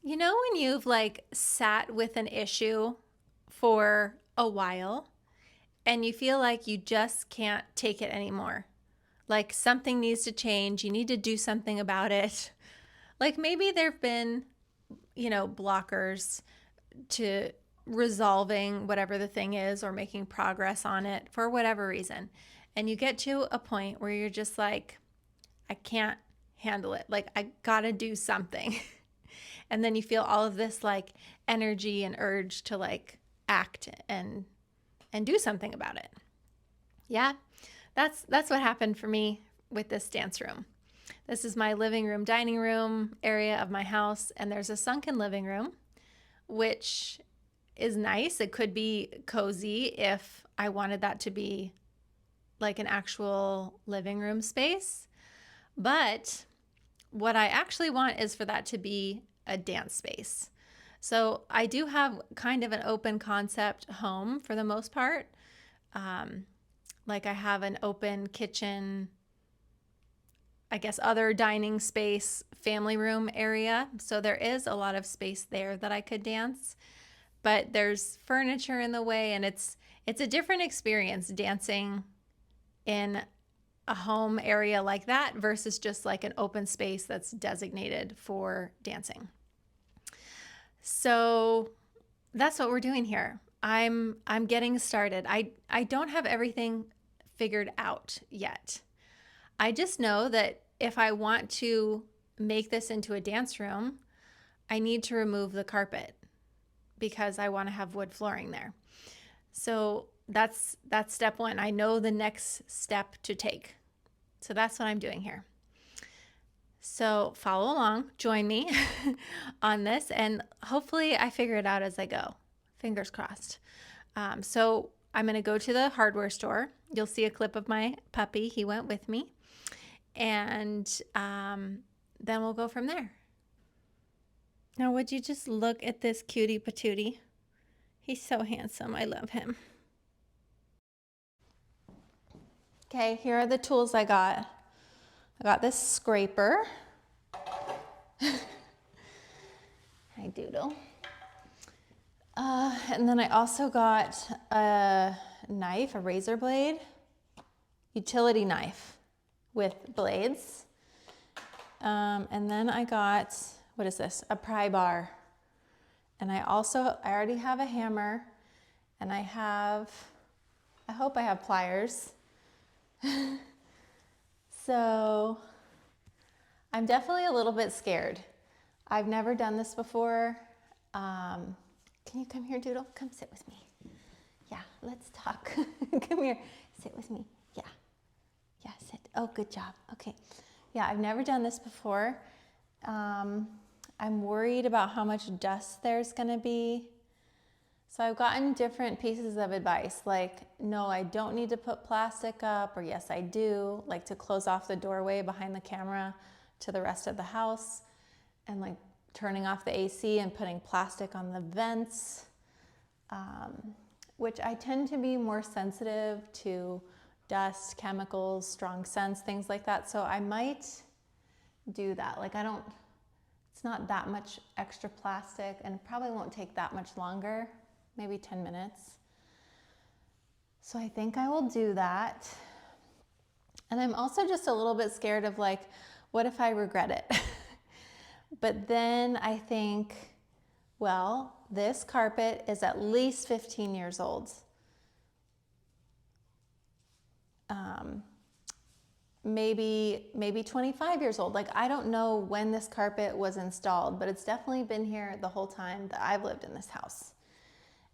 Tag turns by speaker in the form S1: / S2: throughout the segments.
S1: You know, when you've like sat with an issue for a while and you feel like you just can't take it anymore? Like something needs to change, you need to do something about it. Like maybe there've been, blockers to resolving whatever the thing is or making progress on it for whatever reason. And you get to a point where you're just like, I can't handle it. Like, I gotta do something. And then you feel all of this like energy and urge to like act and do something about it. Yeah, that's what happened for me with this dance room. This is my living room, dining room area of my house, and there's a sunken living room, which is nice. It could be cozy if I wanted that to be like an actual living room space. But what I actually want is for that to be a dance space. So I do have kind of an open concept home for the most part. Um, like I have an open kitchen, I guess, other dining space, family room area. So there is a lot of space there that I could dance, but there's furniture in the way, and it's a different experience dancing in a home area like that versus just like an open space that's designated for dancing. So that's what we're doing here. I'm getting started. I don't have everything figured out yet. I just know that if I want to make this into a dance room, I need to remove the carpet because I want to have wood flooring there. So that's step 1. I know the next step to take. So that's what I'm doing here. So follow along, join me on this, and hopefully I figure it out as I go. Fingers crossed. So I'm going to go to the hardware store. You'll see a clip of my puppy. He went with me. And then we'll go from there. Now, would you just look at this cutie patootie? He's so handsome. I love him. Okay, here are the tools I got. I got this scraper. Hi, Doodle. And then I also got a knife, a razor blade, utility knife with blades. And then I got, what is this? A pry bar. And I already have a hammer, and I hope I have pliers. So I'm definitely a little bit scared. I've never done this before. Can you come here, Doodle? Come sit with me. Yeah, let's talk. Come here, sit with me. Yeah, sit. Oh, good job. Okay. Yeah, I've never done this before. I'm worried about how much dust there's gonna be. So I've gotten different pieces of advice, like, no, I don't need to put plastic up, or yes, I do, like to close off the doorway behind the camera to the rest of the house, and like turning off the AC and putting plastic on the vents, which I tend to be more sensitive to dust, chemicals, strong scents, things like that. So I might do that. Like it's not that much extra plastic, and it probably won't take that much longer, maybe 10 minutes. So I think I will do that. And I'm also just a little bit scared of like, what if I regret it? But then I think, well, this carpet is at least 15 years old. Maybe 25 years old. Like, I don't know when this carpet was installed, but it's definitely been here the whole time that I've lived in this house.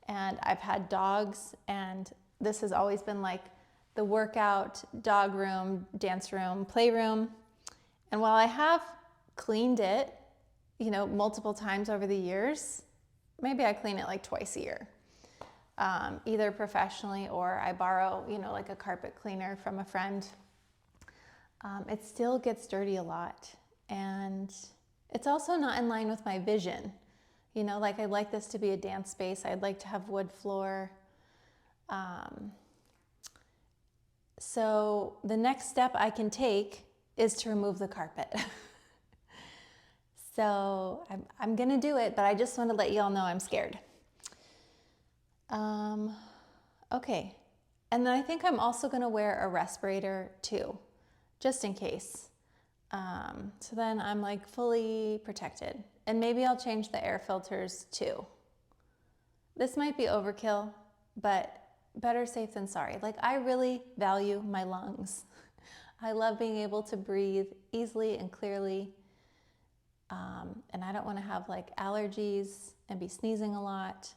S1: And I've had dogs, and this has always been like the workout, dog room, dance room, playroom. And while I have cleaned it, multiple times over the years, maybe I clean it like twice a year, either professionally or I borrow, like a carpet cleaner from a friend. It still gets dirty a lot, and it's also not in line with my vision. Like, I'd like this to be a dance space. I'd like to have wood floor. So the next step I can take is to remove the carpet. So I'm gonna do it, but I just want to let you all know I'm scared. Okay, and then I think I'm also gonna wear a respirator too, just in case. So then I'm like fully protected, and maybe I'll change the air filters too. This might be overkill, but better safe than sorry. Like, I really value my lungs. I love being able to breathe easily and clearly. And I don't want to have like allergies and be sneezing a lot.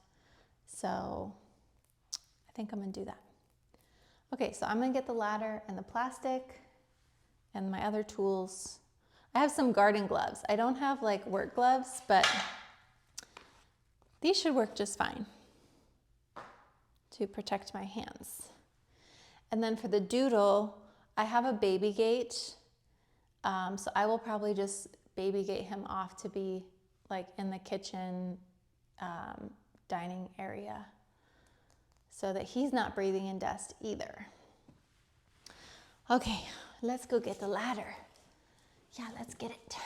S1: So I think I'm going to do that. Okay, so I'm going to get the ladder and the plastic and my other tools. I have some garden gloves. I don't have like work gloves, but these should work just fine to protect my hands. And then for the doodle, I have a baby gate. So I will probably just baby gate him off to be like in the kitchen, dining area, so that he's not breathing in dust either. Okay, let's go get the ladder. Yeah, let's get it.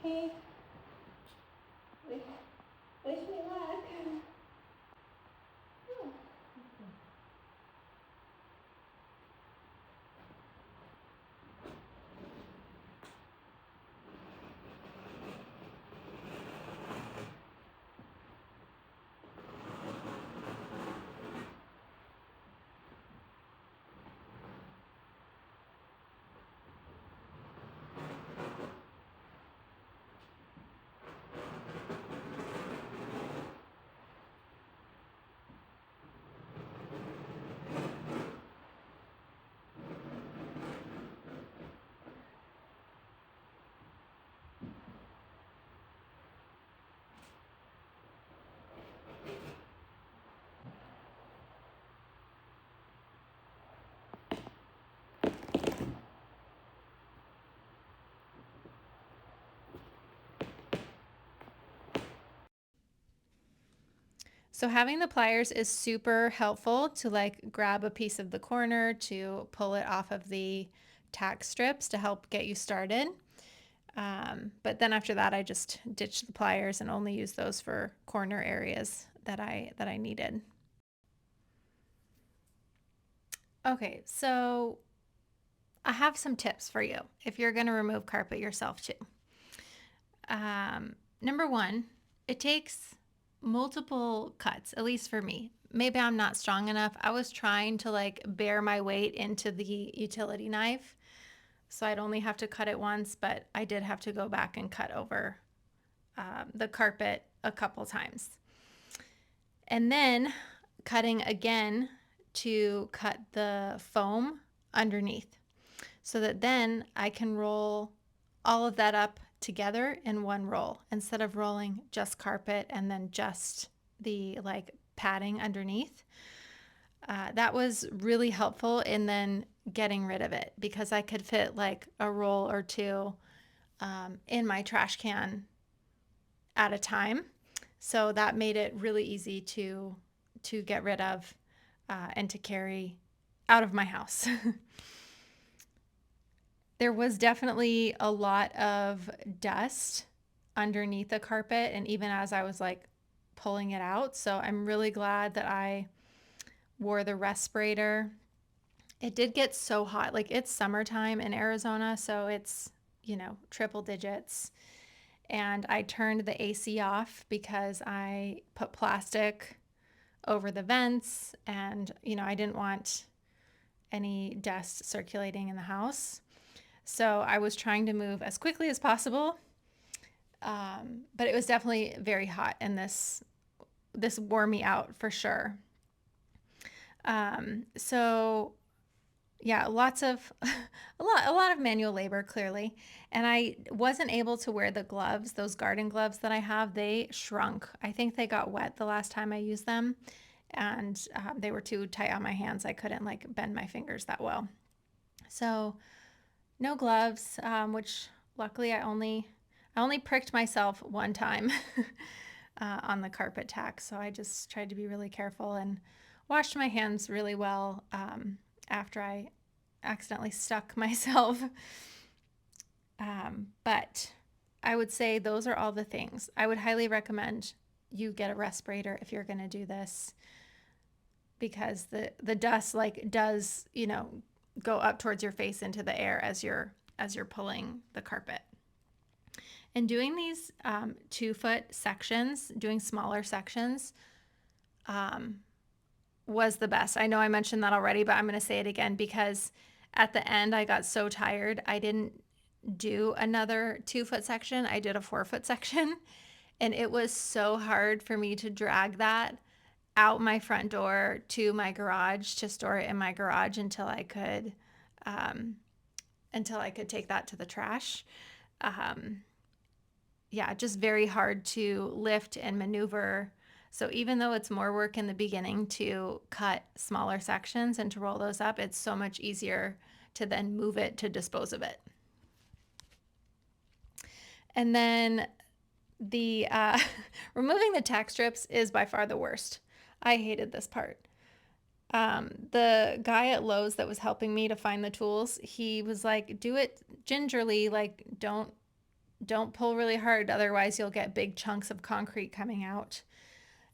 S1: Hey, wish me luck. Oh. So having the pliers is super helpful to like grab a piece of the corner to pull it off of the tack strips to help get you started. But then after that, I just ditched the pliers and only used those for corner areas that I needed. Okay, so I have some tips for you if you're going to remove carpet yourself too. Number one, it takes multiple cuts, at least for me. Maybe I'm not strong enough. I was trying to like bear my weight into the utility knife, so I'd only have to cut it once, but I did have to go back and cut over the carpet a couple times. And then cutting again to cut the foam underneath so that then I can roll all of that up together in one roll instead of rolling just carpet and then just the like padding underneath. That was really helpful in then getting rid of it because I could fit like a roll or two in my trash can at a time. So that made it really easy to get rid of and to carry out of my house. There was definitely a lot of dust underneath the carpet, and even as I was like pulling it out. So I'm really glad that I wore the respirator. It did get so hot. Like it's summertime in Arizona, so it's, triple digits. And I turned the AC off because I put plastic over the vents and, I didn't want any dust circulating in the house. So I was trying to move as quickly as possible. But it was definitely very hot and this wore me out for sure. So yeah, lots of a lot of manual labor clearly. And I wasn't able to wear the gloves, those garden gloves that I have. They shrunk. I think they got wet the last time I used them, and they were too tight on my hands. I couldn't like bend my fingers that well. So no gloves, which luckily I only pricked myself one time on the carpet tack. So I just tried to be really careful and washed my hands really well after I accidentally stuck myself. But I would say those are all the things. I would highly recommend you get a respirator if you're going to do this because the dust like does, go up towards your face into the air as you're pulling the carpet. And doing these 2-foot sections, doing smaller sections, was the best. I know I mentioned that already, but I'm going to say it again because at the end I got so tired. I didn't do another 2-foot section. I did a 4-foot section, and it was so hard for me to drag that out my front door to my garage to store it in my garage until I could take that to the trash. Yeah, just very hard to lift and maneuver. So even though it's more work in the beginning to cut smaller sections and to roll those up, it's so much easier to then move it to dispose of it. And then the removing the tack strips is by far the worst. I hated this part. The guy at Lowe's that was helping me to find the tools, he was like, do it gingerly, like don't pull really hard, otherwise you'll get big chunks of concrete coming out.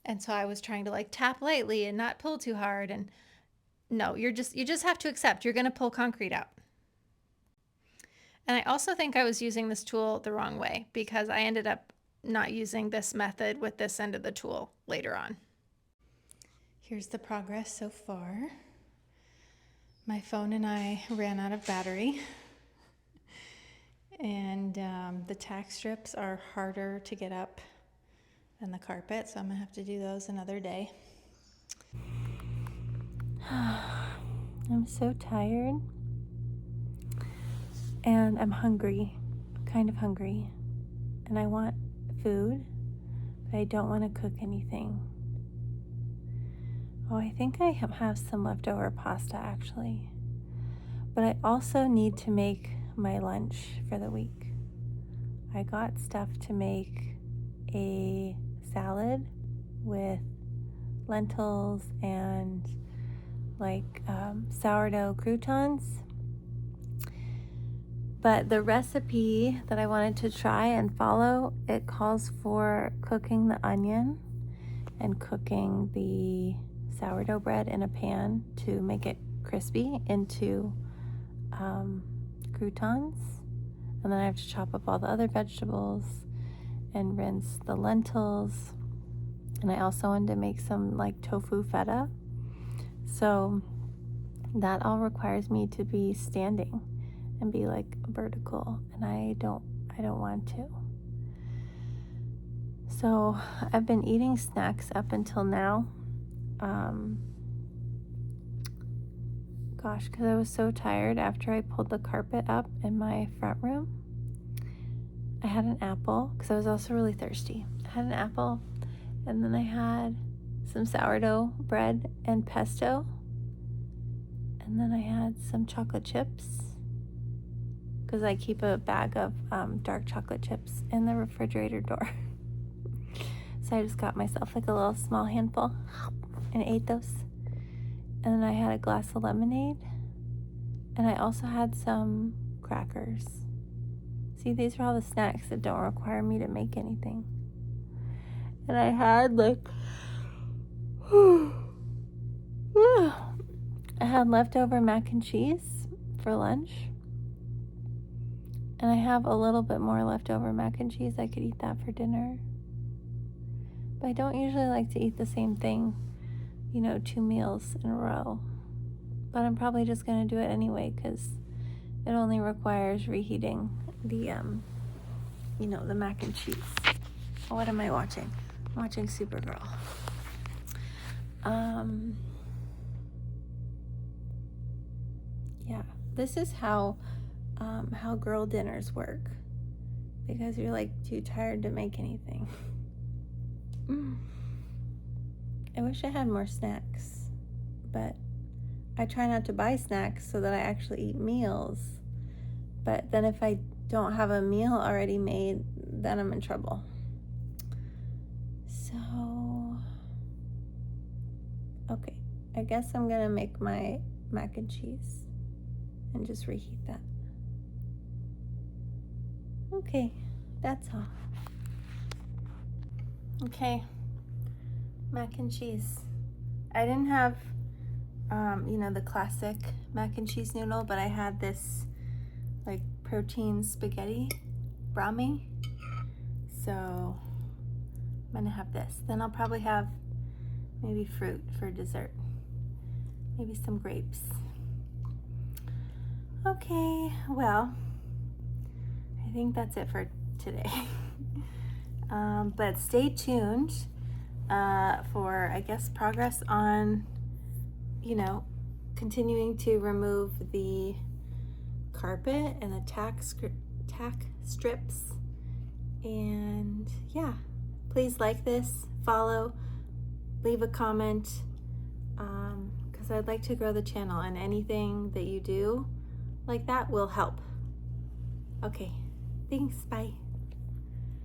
S1: And so I was trying to like tap lightly and not pull too hard. And no, you just have to accept you're going to pull concrete out. And I also think I was using this tool the wrong way because I ended up not using this method with this end of the tool later on. Here's the progress so far. My phone and I ran out of battery. And the tack strips are harder to get up than the carpet, so I'm going to have to do those another day. I'm so tired. And I'm hungry, kind of hungry. And I want food, but I don't want to cook anything. Oh, I think I have some leftover pasta actually. But I also need to make my lunch for the week. I got stuff to make a salad with lentils and sourdough croutons. But the recipe that I wanted to try and follow, it calls for cooking the onion and cooking the sourdough bread in a pan to make it crispy into croutons. And then I have to chop up all the other vegetables and rinse the lentils. And I also wanted to make some tofu feta. So that all requires me to be standing and be vertical, and I don't want to. So I've been eating snacks up until now. Gosh, because I was so tired after I pulled the carpet up in my front room. I had an apple because I was also really thirsty. I had an apple, and then I had some sourdough bread and pesto, and then I had some chocolate chips because I keep a bag of dark chocolate chips in the refrigerator door. So I just got myself like a little small handful and ate those. And then I had a glass of lemonade, and I also had some crackers. See, these are all the snacks that don't require me to make anything. And I had like, I had leftover mac and cheese for lunch. And I have a little bit more leftover mac and cheese. I could eat that for dinner. But I don't usually like to eat the same thing, 2 meals in a row. But I'm probably just going to do it anyway because it only requires reheating the, the mac and cheese. What am I watching? I'm watching Supergirl. Yeah, this is how girl dinners work because you're like too tired to make anything. I wish I had more snacks, but I try not to buy snacks so that I actually eat meals. But then if I don't have a meal already made, then I'm in trouble. So, okay, I guess I'm gonna make my mac and cheese and just reheat that. Okay, that's all. Okay, mac and cheese. I didn't have, the classic mac and cheese noodle, but I had this like protein spaghetti brahmi. So I'm gonna have this. Then I'll probably have maybe fruit for dessert. Maybe some grapes. Okay, well, I think that's it for today. But stay tuned for, I guess, progress on, continuing to remove the carpet and the tack strips. And yeah, please like this, follow, leave a comment, because I'd like to grow the channel, and anything that you do like that will help. Okay, thanks, bye.